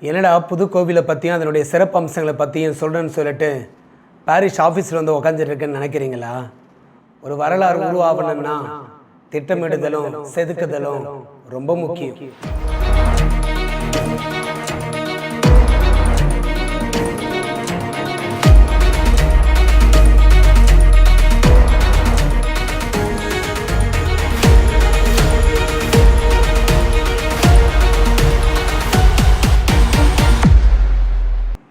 என்னடா புது கோவிலை பற்றியும் அதனுடைய சிறப்பு அம்சங்களை பற்றியும் சொல்கிறேன்னு சொல்லிட்டு பாரிஸ் ஆஃபீஸில் வந்து உக்காந்துருக்குன்னு நினைக்கிறீங்களா? ஒரு வரலாறு உருவாகணும்னா திட்டமிடுதலும் செதுக்குதலும் ரொம்ப முக்கியம்.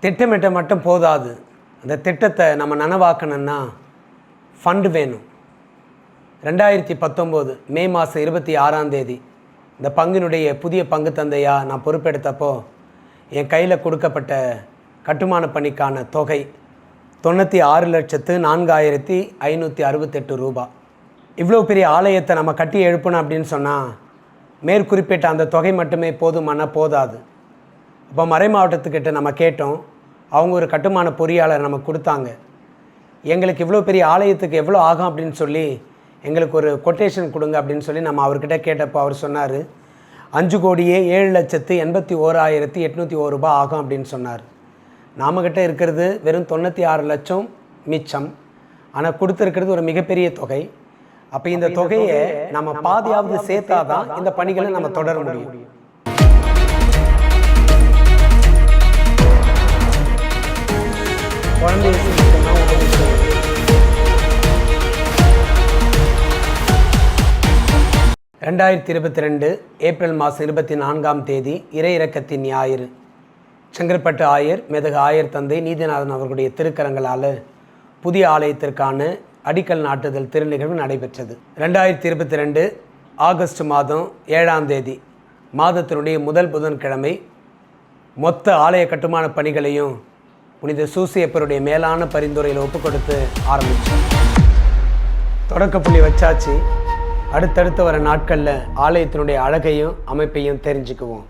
திட்டமிட்ட மட்டும் போதாது, அந்த திட்டத்தை நம்ம நனவாக்கணும்னா ஃபண்டு வேணும். 2019 மே மாதம் 26 இந்த பங்கினுடைய புதிய பங்கு தந்தையாக நான் பொறுப்பெடுத்தப்போ என் கையில் கொடுக்கப்பட்ட கட்டுமான பணிக்கான தொகை 96,04,568 ரூபாய். இவ்வளோ பெரிய ஆலயத்தை நம்ம கட்டி எழுப்பணும் அப்படின்னு சொன்னால் மேற்குறிப்பிட்ட அந்த தொகை மட்டுமே போதாது. இப்போ மறை மாவட்டத்துக்கிட்ட நம்ம கேட்டோம், அவங்க ஒரு கட்டுமான பொறியாளர் நமக்கு கொடுத்தாங்க. எங்களுக்கு இவ்வளோ பெரிய ஆலயத்துக்கு எவ்வளோ ஆகும் அப்படின்னு சொல்லி எங்களுக்கு ஒரு கொட்டேஷன் கொடுங்க அப்படின்னு சொல்லி நம்ம அவர்கிட்ட கேட்டப்போ அவர் சொன்னார், 5,07,81,801 ரூபாய் ஆகும் அப்படின்னு சொன்னார். நாமக்கிட்ட இருக்கிறது வெறும் 96 லட்சம் மிச்சம், ஆனால் கொடுத்துருக்கிறது ஒரு மிகப்பெரிய தொகை. அப்போ இந்த தொகையை நம்ம பாதியாவது சேர்த்தா தான் இந்த பணிகளை நம்ம தொடர முடியும். குழந்தை 2022 ஏப்ரல் மாதம் 24 இறை இறக்கத்தின் ஞாயிறு செங்கற்பட்டு ஆயர் மெதகு ஆயர் தந்தை நீதிநாதன் அவர்களுடைய திருக்கரங்களால் புதிய ஆலயத்திற்கான அடிக்கல் நாட்டுதல் திருநிகழ்வு நடைபெற்றது. 2022 ஆகஸ்ட் மாதம் 7 மாதத்தினுடைய முதல் புதன்கிழமை மொத்த ஆலய கட்டுமான பணிகளையும் புனித சூசியப்பருடைய மேலான பரிந்துரையில் ஒப்பு கொடுத்து ஆரம்பித்தோம். தொடக்கப்புள்ளி வச்சாச்சு. அடுத்தடுத்து வர நாட்களில் ஆலயத்தினுடைய அழகையும் அமைப்பையும் தெரிஞ்சுக்குவோம்.